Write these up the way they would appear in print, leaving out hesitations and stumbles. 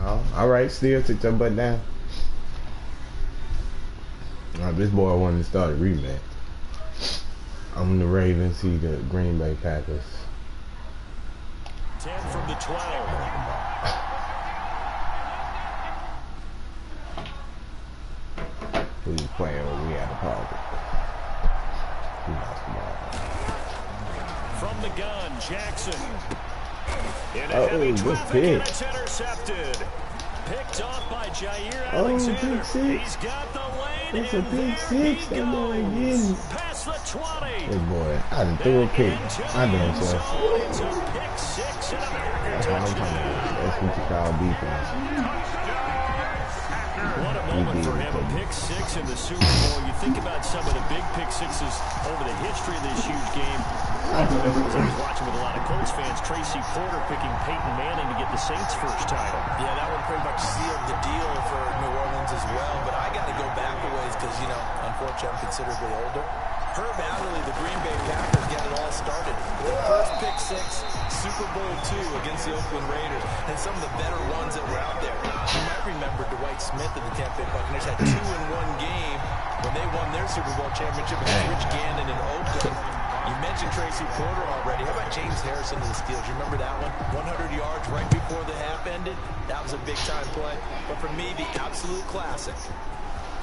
All right, still took that butt down. This boy wanted to start a rematch. I'm the Ravens, he the Green Bay Packers. 10 from the 12. Who's playing when we had a problem? He lost the ball. From the gun, Jackson. In a oh, heavy traffic, and it's intercepted. Picked off by Jair Alexander. He's got the lane. It's a big six. That boy again. Past the 20. This boy, I done threw a pick. I done so. It's a pick six and That's what I'm talking about. That's what you call defense. What a moment for him. A pick six in the Super Bowl. You think about some of the big pick sixes over the history of this huge game. I was watching with a lot of Colts fans. Tracy Porter picking Peyton Manning to get the Saints' first title. Yeah, that one pretty much sealed the deal for New Orleans as well. But I got to go back a ways because, you know, unfortunately I'm considerably older. Herb Adderley, the Green Bay Packers, got it all started. The first pick six, Super Bowl II against the Oakland Raiders, and some of the better ones that were out there. You might remember Dwight Smith of the Tampa Bay Buccaneers had 2 in one game when they won their Super Bowl championship against Rich Gannon in Oakland. You mentioned Tracy Porter already. How about James Harrison of the Steelers? You remember that one? 100 yards right before the half ended. That was a big-time play. But for me, the absolute classic,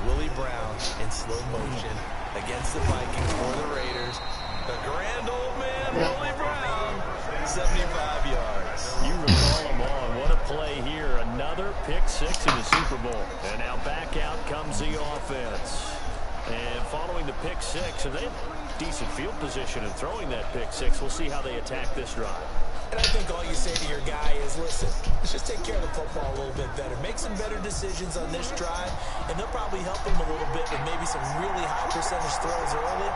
Willie Brown in slow motion against the Vikings for the Raiders. The grand old man, Willie Brown, 75 yards. You recall them all. What a play here. Another pick six in the Super Bowl. And now back out comes the offense. And following the pick six, and they have decent field position in throwing that pick six. We'll see how they attack this drive. And I think all you say to your guy is, listen, let's just take care of the football a little bit better. Make some better decisions on this drive, and they'll probably help him a little bit with maybe some really high percentage throws early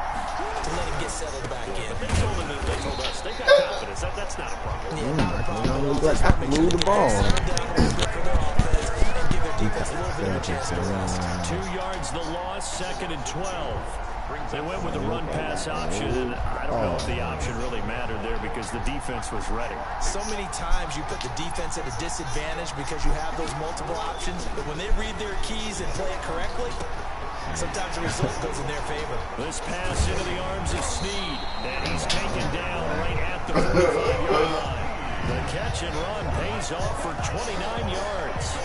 to let him get settled back in. But they told us they've got confidence. That's not a problem. Yeah, not a problem. Look like I can move the ball. Defense a little bit of a chance to rest. 2 yards the loss, 2nd and 12. They went with the run-pass option, and I don't know if the option really mattered there because the defense was ready. So many times you put the defense at a disadvantage because you have those multiple options, but when they read their keys and play it correctly, sometimes the result goes in their favor. This pass into the arms of Snead, and he's taken down right at the 45-yard line. The catch and run pays off for 29 yards.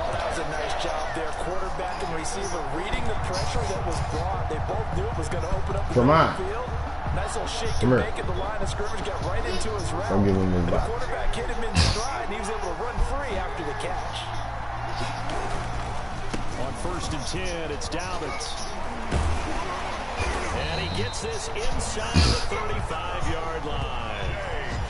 That was a nice job there. Quarterback and receiver reading the pressure that was brought. They both knew it was going to open up the field. Nice little shake and bake at the line of scrimmage. Got right into his route. The quarterback hit him in stride, and he was able to run free after the catch. On 1st and 10, it's Dalvins. And he gets this inside the 35-yard line.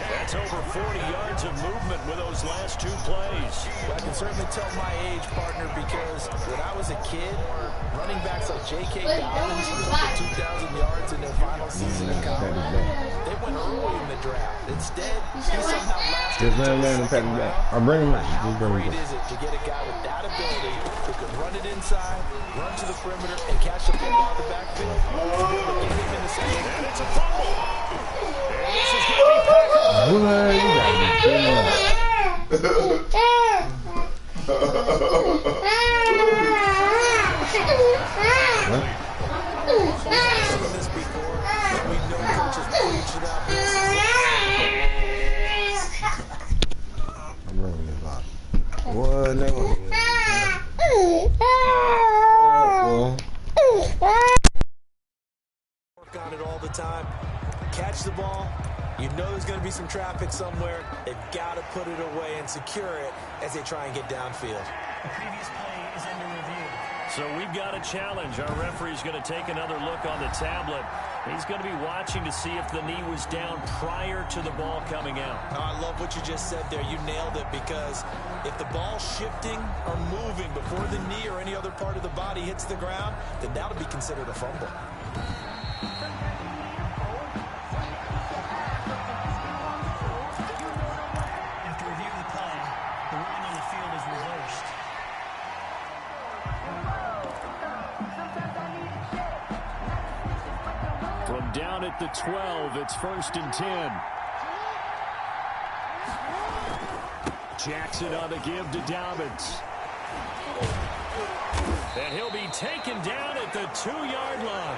That's over 40 yards of movement with those last 2 plays. Well, I can certainly tell my age, partner, because when I was a kid, running backs like J.K. Dobbins who hit 2,000 yards in their final season of college, they went early in the draft. Instead, he somehow lasted until the second round. How great is it to get a guy with that ability who can run it inside, run to the perimeter, and catch the football in the backfield? Get him in the second. And it's a fumble. And this is going to be Packers. You gotta be kidding me. I'm running this box. What? They want work on it all the time. Catch the ball. You know there's going to be some traffic somewhere. They've got to put it away and secure it as they try and get downfield. The previous play is under review. So we've got a challenge. Our referee's going to take another look on the tablet. He's going to be watching to see if the knee was down prior to the ball coming out. Oh, I love what you just said there. You nailed it, because if the ball's shifting or moving before the knee or any other part of the body hits the ground, then that'll be considered a fumble. Down at the 12, it's 1st and 10. Jackson on the give to Dobbins. And he'll be taken down at the 2-yard line.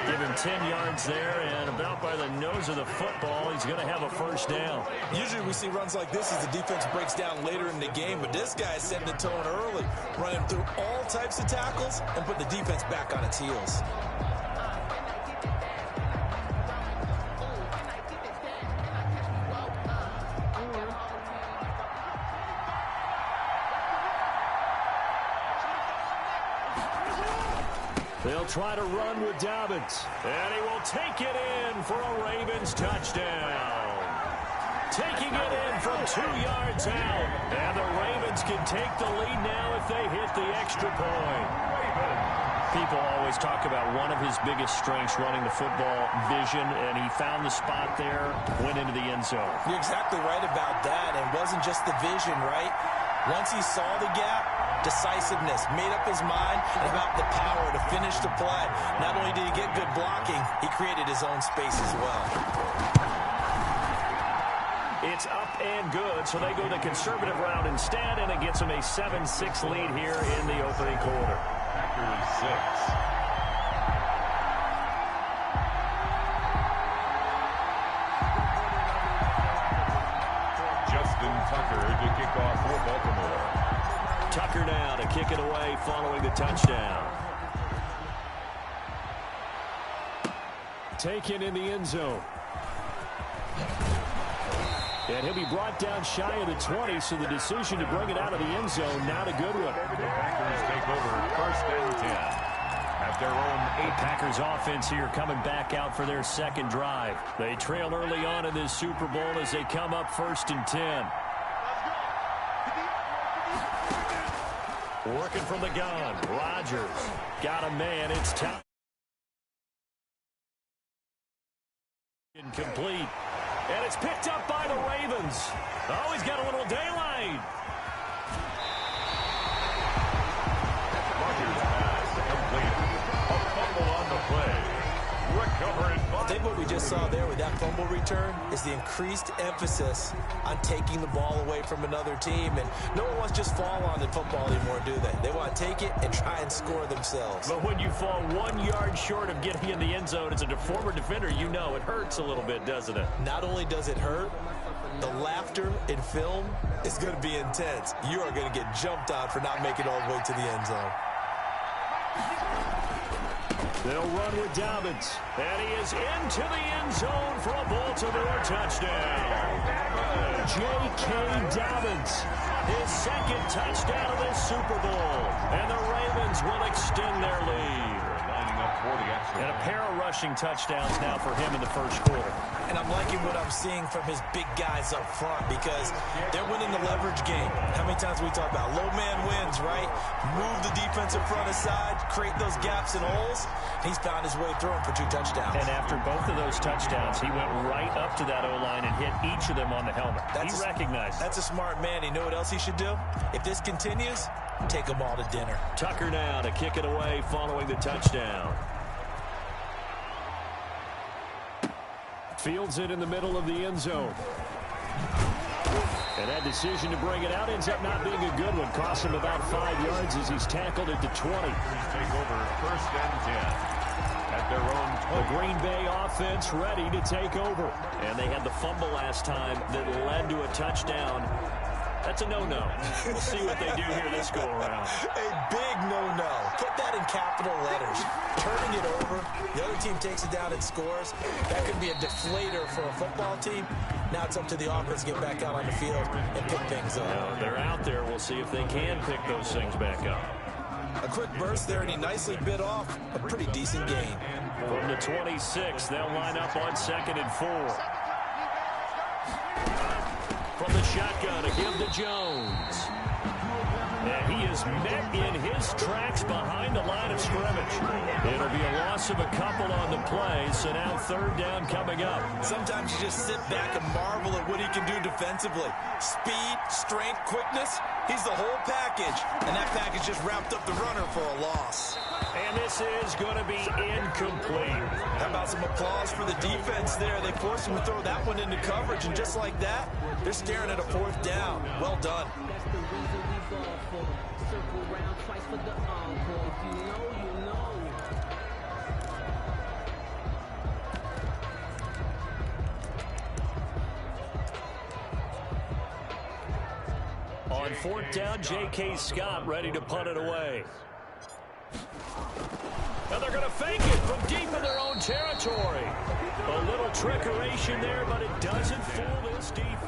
Give him 10 yards there, and about by the nose of the football, he's going to have a first down. Usually we see runs like this as the defense breaks down later in the game, but this guy is setting the tone early, running through all types of tackles and putting the defense back on its heels. They'll try to run with Dobbins, and he will take it in for a Ravens touchdown. Taking it in from 2 yards out, and the Ravens can take the lead now if they hit the extra point. People always talk about one of his biggest strengths running the football, vision, and he found the spot there, went into the end zone. You're exactly right about that, and it wasn't just the vision, right? Once he saw the gap, decisiveness, made up his mind about the power to finish the play. Not only did he get good blocking, he created his own space as well. It's up and good, so they go the conservative route instead, and it gets them a 7-6 lead here in the opening quarter. Packers 6. Tucker to kick off for Baltimore. Tucker now to kick it away following the touchdown. Taken in the end zone. And he'll be brought down shy of the 20, so the decision to bring it out of the end zone, not a good one. The Packers take over first and 10 at their own 8. Packers offense here coming back out for their second drive. They trail early on in this Super Bowl as they come up first and 10. Working from the gun. Rodgers got a man. It's time. Incomplete. And it's picked up by the Ravens. Oh, he's got a little daylight. Rodgers pass complete. A fumble on the play. Recovered. I think what we just saw there with that fumble return is the increased emphasis on taking the ball away from another team. And no one wants to just fall on the football anymore, do they? They want to take it and try and score themselves. But when you fall 1 yard short of getting in the end zone as a former defender, you know it hurts a little bit, doesn't it? Not only does it hurt, the laughter in film is going to be intense. You are going to get jumped on for not making it all the way to the end zone. They'll run with Dobbins, and he is into the end zone for a Baltimore touchdown. J.K. Dobbins, his second touchdown of this Super Bowl, and the Ravens will extend their lead. Lining up for the extra. And a pair of rushing touchdowns now for him in the first quarter. And I'm liking what I'm seeing from his big guys up front because they're winning the leverage game. How many times we talk about low man wins, right? Move the defensive front aside, create those gaps and holes. He's found his way through them for 2 touchdowns. And after both of those touchdowns, he went right up to that O-line and hit each of them on the helmet. He recognized. That's a smart man. You know what else he should do? If this continues, take them all to dinner. Tucker now to kick it away following the touchdown. Fields it in the middle of the end zone. And that decision to bring it out ends up not being a good one. Cost him about 5 yards as he's tackled at the 20. Take over first and 10 at their own 20. The Green Bay offense ready to take over. And they had the fumble last time that led to a touchdown. That's a no-no. We'll see what they do here this go-around. A big no-no. Put that in capital letters. Turning it over. The other team takes it down and scores. That could be a deflator for a football team. Now it's up to the offense to get back out on the field and pick things up. Now, they're out there. We'll see if they can pick those things back up. A quick burst there, and he nicely bit off a pretty decent gain. From the 26, they'll line up on 2nd and 4. From the shotgun, a give to Jones. And he is met in his tracks behind the line of scrimmage. It'll be a loss of a couple on the play, so now 3rd down coming up. Sometimes you just sit back and marvel at what he can do defensively. Speed, strength, quickness, he's the whole package. And that package just wrapped up the runner for a loss. And this is going to be incomplete. How about some applause for the defense there? They forced him to throw that one into coverage, and just like that, they're staring at a 4th down. Well done. That's the reason we ball for. Circle round twice for the encore. If you know, you know. On 4th down, J.K. Scott ready to punt it away. And they're going to fake it from deep in their own territory. A little trickeration there, but it doesn't fool this defense.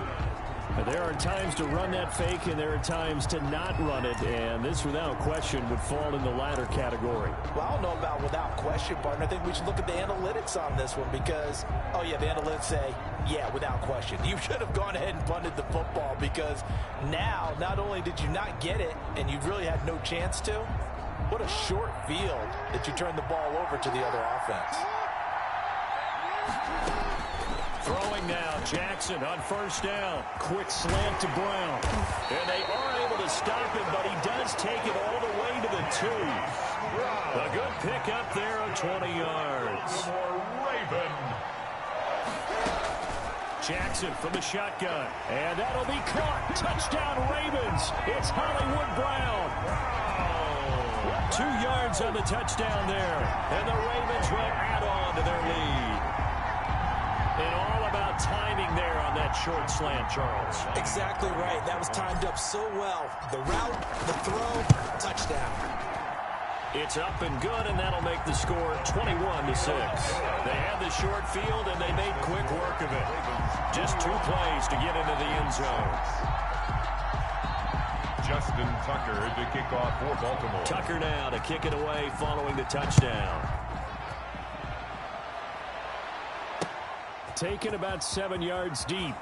There are times to run that fake, and there are times to not run it, and this, without question, would fall in the latter category. Well, I don't know about without question, partner. I think we should look at the analytics on this one because, oh, yeah, the analytics say, yeah, without question. You should have gone ahead and punted the football because now, not only did you not get it, and you really had no chance to, what a short field that you turned the ball over to the other offense. Throwing now, Jackson on 1st down. Quick slant to Brown. And they are able to stop him, but he does take it all the way to the 2. A good pick up there of 20 yards. Raven. Jackson from the shotgun. And that'll be caught. Touchdown, Ravens. It's Hollywood Brown. 2 yards on the touchdown there. And the Ravens will add on to their lead. And all about timing there on that short slant, Charles. Exactly right. That was timed up so well. The route, the throw, touchdown. It's up and good, and that'll make the score 21-6. They had the short field, and they made quick work of it. Just 2 plays to get into the end zone. Justin Tucker to kick off for Baltimore. Tucker now to kick it away following the touchdown. Taken about 7 yards deep.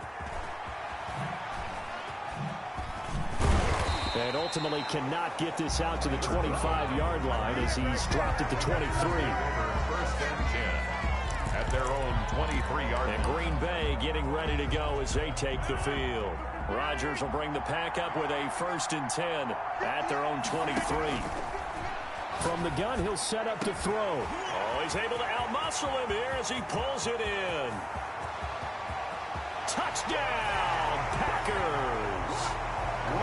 And ultimately cannot get this out to the 25-yard line as he's dropped at the 23. 1st and 10 at their own 23-yard line. And Green Bay getting ready to go as they take the field. Rodgers will bring the pack up with a 1st and 10 at their own 23. From the gun, he'll set up to throw. Oh, he's able to outmuscle him here as he pulls it in. Touchdown, Packers.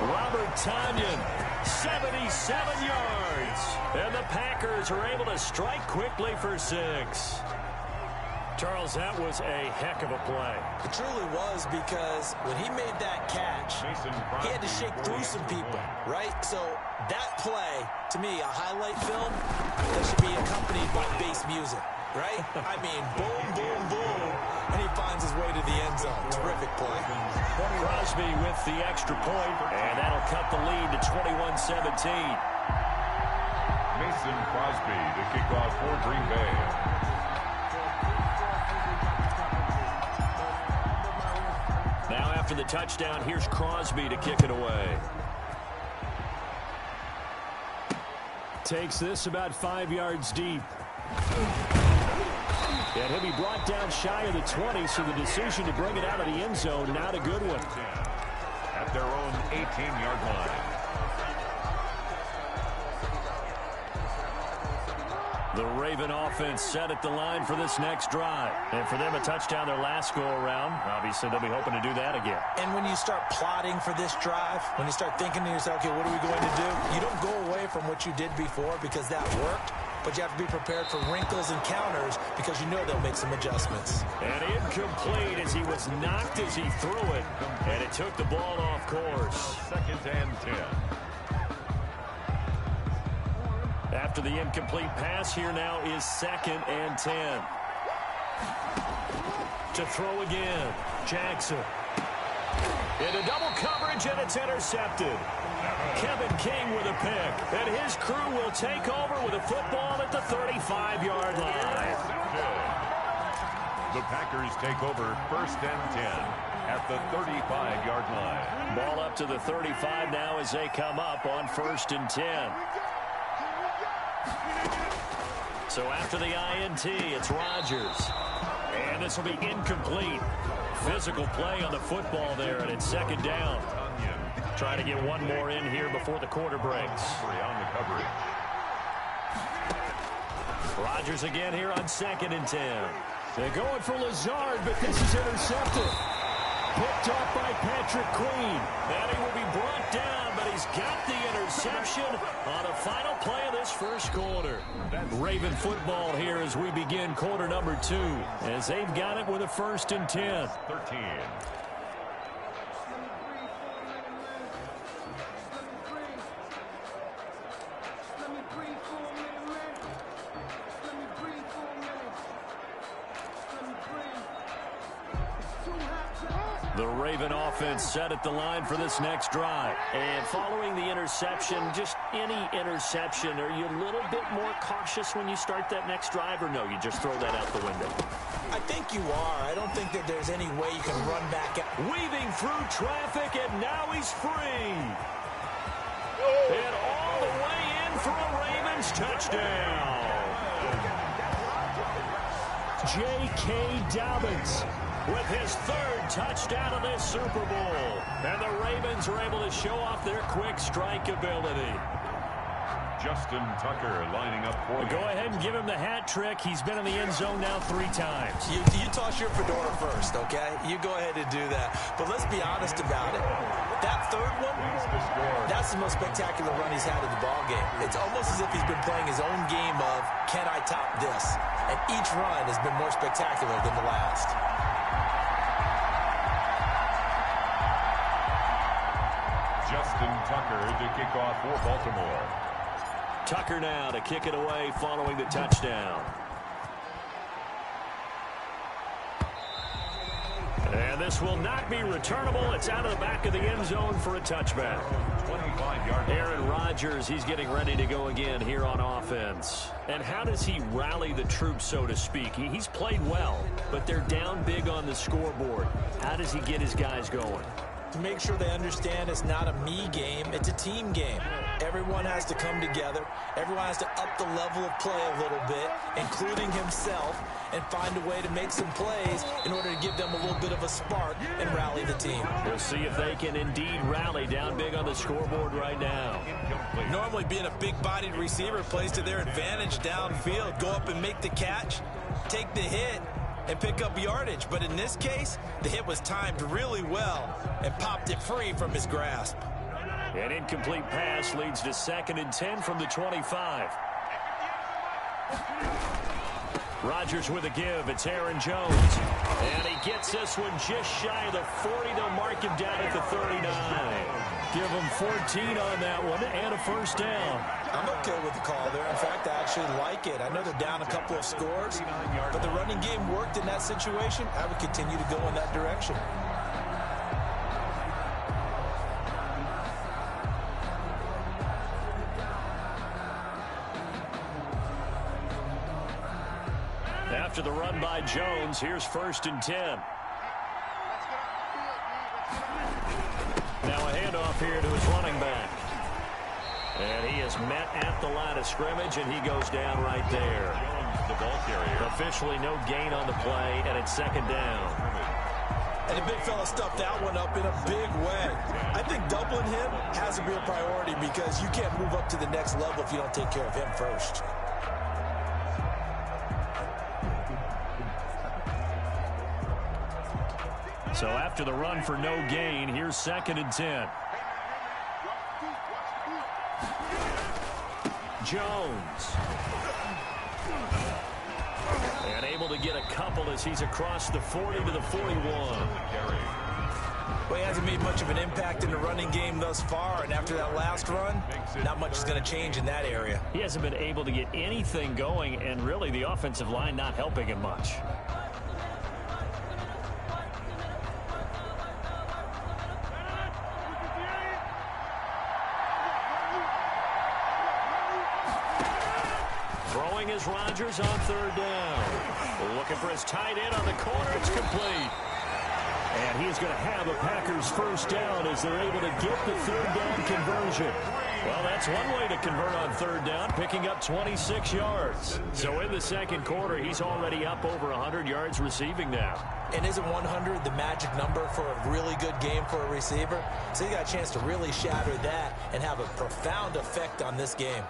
Robert Tonyan, 77 yards. And the Packers are able to strike quickly for 6. Charles, that was a heck of a play. It truly was because when he made that catch, he had to shake through some people, right? So that play, to me, a highlight film that should be accompanied by bass music, right? I mean, boom, boom, boom, and he finds his way to the end zone. Terrific play. Crosby with the extra point, and that'll cut the lead to 21-17. Mason Crosby to kick off for Green Bay. Now after the touchdown, here's Crosby to kick it away. Takes this about 5 yards deep. And he'll be brought down shy of the 20, so the decision to bring it out of the end zone, not a good one. At their own 18-yard line. The Raven offense set at the line for this next drive. And for them, a touchdown their last go-around. Obviously, they'll be hoping to do that again. And when you start plotting for this drive, when you start thinking to yourself, okay, what are we going to do? You don't go away from what you did before because that worked. But you have to be prepared for wrinkles and counters because you know they'll make some adjustments. And incomplete as he was knocked as he threw it. And it took the ball off course. 2nd and 10. After the incomplete pass, here now is 2nd and 10. To throw again, Jackson. Into double coverage, and it's intercepted. Kevin King with a pick, and his crew will take over with a football at the 35-yard line. The Packers take over 1st and 10 at the 35-yard line. Ball up to the 35 now as they come up on 1st and 10. So after the INT, it's Rodgers. And this will be incomplete. Physical play on the football there, and it's 2nd down. Trying to get one more in here before the quarter breaks. On the coverage. Rodgers again here on 2nd and 10. They're going for Lazard, but this is intercepted. Picked off by Patrick Queen. And he will be brought down, but he's got the interception on the final play of this first quarter. Raven football here as we begin quarter number 2, as they've got it with a 1st and 10. 13. The Raven offense set at the line for this next drive. And following the interception, just any interception, are you a little bit more cautious when you start that next drive, or no, you just throw that out the window? I think you are. I don't think that there's any way you can run back. Weaving through traffic, and now he's free. And all the way in for a Ravens touchdown. J.K. Dobbins with his 3rd touchdown of this Super Bowl. And the Ravens are able to show off their quick strike ability. Justin Tucker lining up for Go ahead and give him the hat trick. He's been in the end zone now 3 times. You toss your fedora first, okay? You go ahead and do that. But let's be honest about it. That 3rd one, that's the most spectacular run he's had in the ballgame. It's almost as if he's been playing his own game of, can I top this? And each run has been more spectacular than the last. Justin Tucker to kick off for Baltimore. Tucker now to kick it away following the touchdown. And this will not be returnable. It's out of the back of the end zone for a touchback. 25-yard. Aaron Rodgers, he's getting ready to go again here on offense. And how does he rally the troops, so to speak? He's played well, but they're down big on the scoreboard. How does he get his guys going? To make sure they understand it's not a me game, it's a team game. Everyone has to come together. Everyone has to up the level of play a little bit, including himself, and find a way to make some plays in order to give them a little bit of a spark and rally the team. We'll see if they can indeed rally down big on the scoreboard right now. Normally being a big-bodied receiver plays to their advantage downfield. Go up and make the catch, take the hit, and pick up yardage. But in this case, the hit was timed really well and popped it free from his grasp. An incomplete pass leads to 2nd and 10 from the 25. Rodgers with a give. It's Aaron Jones. And he gets this one just shy of the 40. They'll mark him down at the 39. Give him 14 on that one and a 1st down. I'm okay with the call there. In fact, I actually like it. I know they're down a couple of scores, but the running game worked in that situation. I would continue to go in that direction. After the run by Jones, here's 1st and 10. Now a handoff here to his running back. And he is met at the line of scrimmage, and he goes down right there. Jones, the ball carrier. Officially no gain on the play, and it's 2nd down. And the big fella stuffed that one up in a big way. I think doubling him has to be a priority because you can't move up to the next level if you don't take care of him first. So after the run for no gain, here's 2nd and 10. Jones. And able to get a couple as he's across the 40 to the 41. Well, he hasn't made much of an impact in the running game thus far, and after that last run, not much is going to change in that area. He hasn't been able to get anything going, and really the offensive line not helping him much. Throwing is Rodgers on 3rd down. Looking for his tight end on the corner. It's complete. And he's going to have the Packers 1st down as they're able to get the 3rd down conversion. Well, that's one way to convert on 3rd down, picking up 26 yards. So in the 2nd quarter, he's already up over 100 yards receiving now. And isn't 100 the magic number for a really good game for a receiver? So he got a chance to really shatter that and have a profound effect on this game.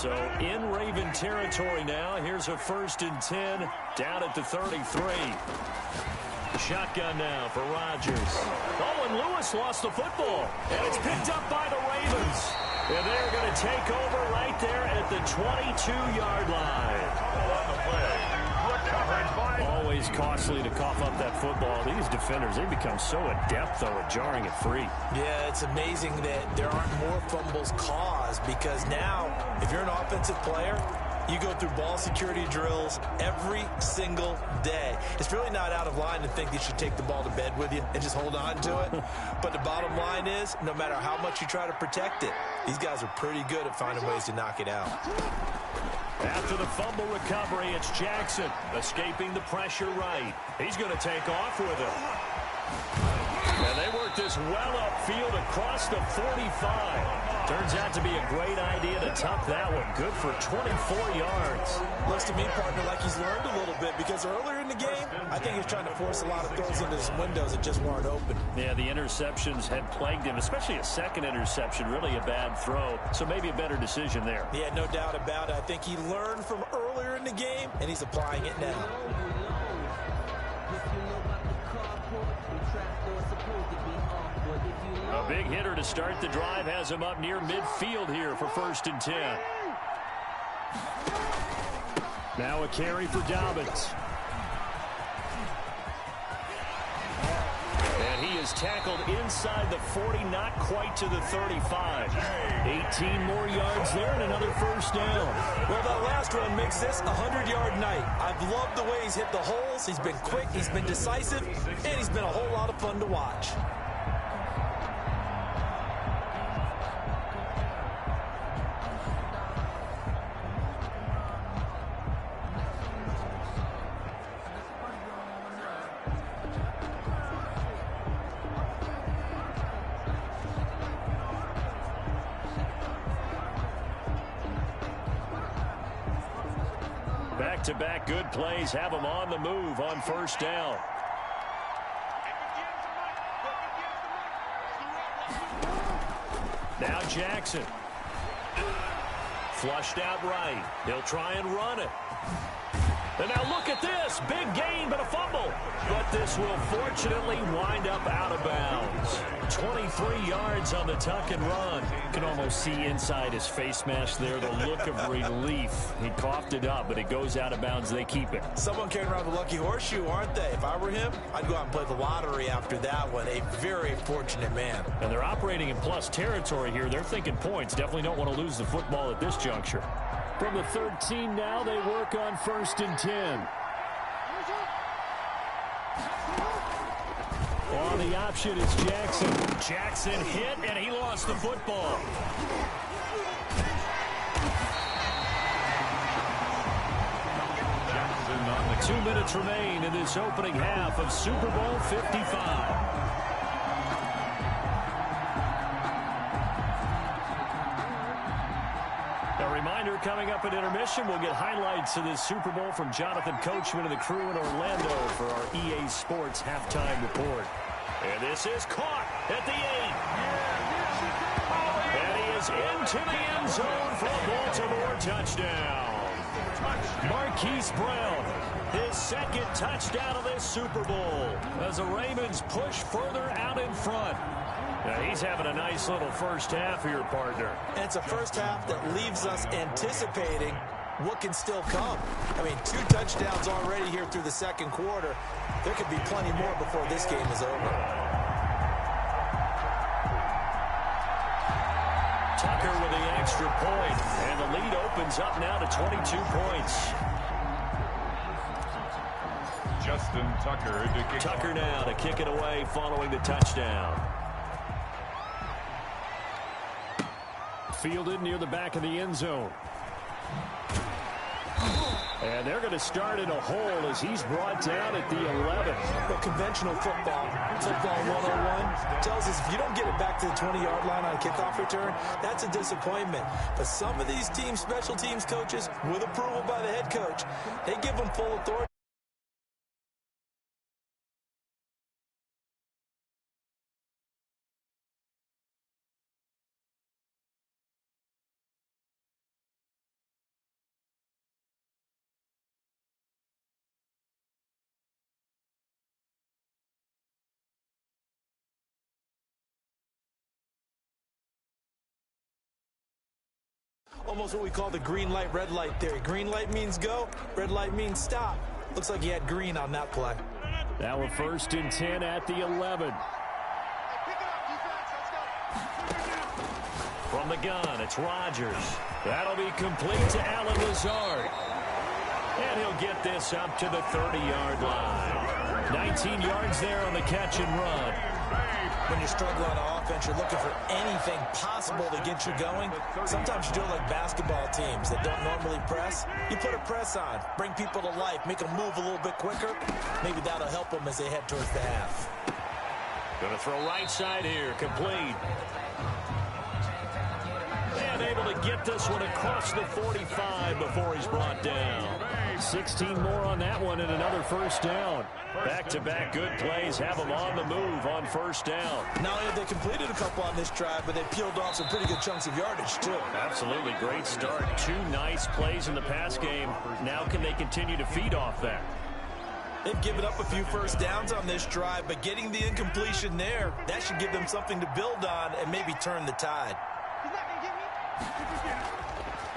So in Raven territory now. Here's a 1st and 10 down at the 33. Shotgun now for Rodgers. Oh, and Lewis lost the football. And it's picked up by the Ravens. And they're going to take over right there at the 22-yard line. On the play. Good coverage by... Always costly to cough up that football. These defenders, they become so adept, though, at jarring it free. Yeah, it's amazing that there aren't more fumbles caused because now, if you're an offensive player, you go through ball security drills every single day. It's really not out of line to think you should take the ball to bed with you and just hold on to it. But the bottom line is, no matter how much you try to protect it, these guys are pretty good at finding ways to knock it out. After the fumble recovery, it's Jackson escaping the pressure right. He's going to take off with it. And they work this well upfield across the 45. Turns out to be a great idea to tuck that one. Good for 24 yards. Looks to me, partner, like he's learned a little bit because earlier in the game, I think he was trying to force a lot of throws into some windows that just weren't open. Yeah, the interceptions had plagued him, especially a second interception, really a bad throw. So maybe a better decision there. Yeah, no doubt about it. I think he learned from earlier in the game, and he's applying it now. A big hitter to start the drive has him up near midfield here for 1st and 10. Now a carry for Dobbins. And he is tackled inside the 40, not quite to the 35. 18 more yards there and another 1st down. Well, that last one makes this a 100-yard night. I've loved the way he's hit the holes. He's been quick, he's been decisive, and he's been a whole lot of fun to watch. Back-to-back good plays have him on the move on 1st down. Now Jackson. Flushed out right. He'll try and run it. And now look at this. Big gain, but a fumble. But this will fortunately wind up out of bounds. 23 yards on the tuck and run. You can almost see inside his face mask there the look of relief. He coughed it up, but it goes out of bounds. They keep it. Someone carrying around the lucky horseshoe, aren't they? If I were him, I'd go out and play the lottery after that one. A very fortunate man. And they're operating in plus territory here. They're thinking points. Definitely don't want to lose the football at this juncture. From the 13 now, they work on 1st and 10. On the option is Jackson. Jackson hit, and he lost the football. Jackson on the 2 minutes remain in this opening half of Super Bowl 55. Reminder, coming up at intermission, we'll get highlights of this Super Bowl from Jonathan Coachman and the crew in Orlando for our EA Sports halftime report. And this is caught at the 8. And he is into the end zone for a Baltimore touchdown. Marquise Brown, his 2nd touchdown of this Super Bowl as the Ravens push further out in front. Now, he's having a nice little first half here, partner. And it's a first half that leaves us anticipating what can still come. I mean, 2 touchdowns already here through the 2nd quarter. There could be plenty more before this game is over. Tucker with the extra point, and the lead opens up now to 22 points. Justin Tucker to kick Tucker now to kick it away following the touchdown. Fielded near the back of the end zone. And they're going to start in a hole as he's brought down at the 11. But conventional football 101, tells us if you don't get it back to the 20-yard line on a kickoff return, that's a disappointment. But some of these teams, special teams coaches, with approval by the head coach, they give them full authority. Almost what we call the green light, red light theory. Green light means go, red light means stop. Looks like he had green on that play. Now a 1st and 10 at the 11. From the gun, it's Rodgers. That'll be complete to Allen Lazard. And he'll get this up to the 30-yard line. 19 yards there on the catch and run. When you struggle on offense, you're looking for anything possible to get you going. Sometimes you do it like basketball teams that don't normally press. You put a press on, bring people to life, make them move a little bit quicker. Maybe that'll help them as they head towards the half. Going to throw right side here, complete. And able to get this one across the 45 before he's brought down. 16 more on that one and another 1st down. Back-to-back good plays have them on the move on 1st down. Not only have they completed a couple on this drive, but they peeled off some pretty good chunks of yardage, too. Absolutely great start. 2 nice plays in the pass game. Now can they continue to feed off that? They've given up a few 1st downs on this drive, but getting the incompletion there, that should give them something to build on and maybe turn the tide.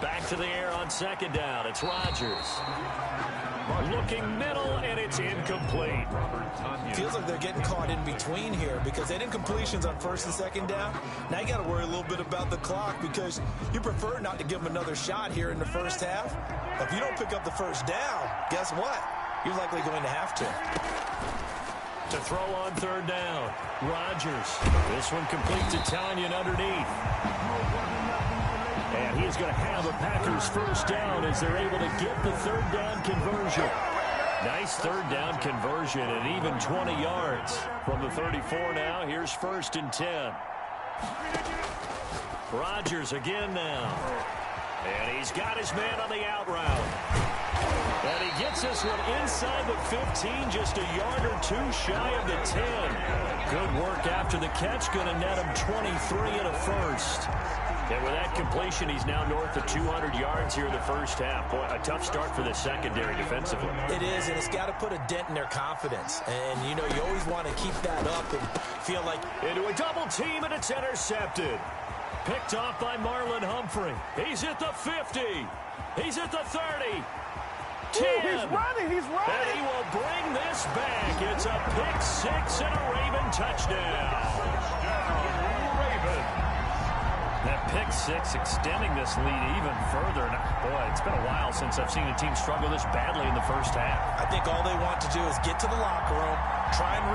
Back to the air on 2nd down. It's Rodgers. Looking middle, and it's incomplete. Feels like they're getting caught in between here because they did incompletions on 1st and 2nd down. Now you got to worry a little bit about the clock because you prefer not to give them another shot here in the 1st half. If you don't pick up the 1st down, guess what? You're likely going to have to. To throw on 3rd down. Rodgers. This one complete to Tanyan underneath. And he's going to have a Packers 1st down as they're able to get the 3rd down conversion. Nice 3rd down conversion and even 20 yards. From the 34 now, here's 1st and 10. Rodgers again now. And he's got his man on the out route. And he gets this one inside the 15, just a yard or 2 shy of the 10. Good work after the catch, going to net him 23 and a 1st. And with that completion, he's now north of 200 yards here in the 1st half. Boy, a tough start for the secondary defensively. It is, and it's got to put a dent in their confidence. And, you know, you always want to keep that up and feel like... Into a double team, and it's intercepted. Picked off by Marlon Humphrey. He's at the 50. He's at the 30. 10. He's running. And he will bring this back. It's a pick 6 and a Raven touchdown. That pick 6 extending this lead even further. Boy, it's been a while since I've seen a team struggle this badly in the 1st half. I think all they want to do is get to the locker room, try and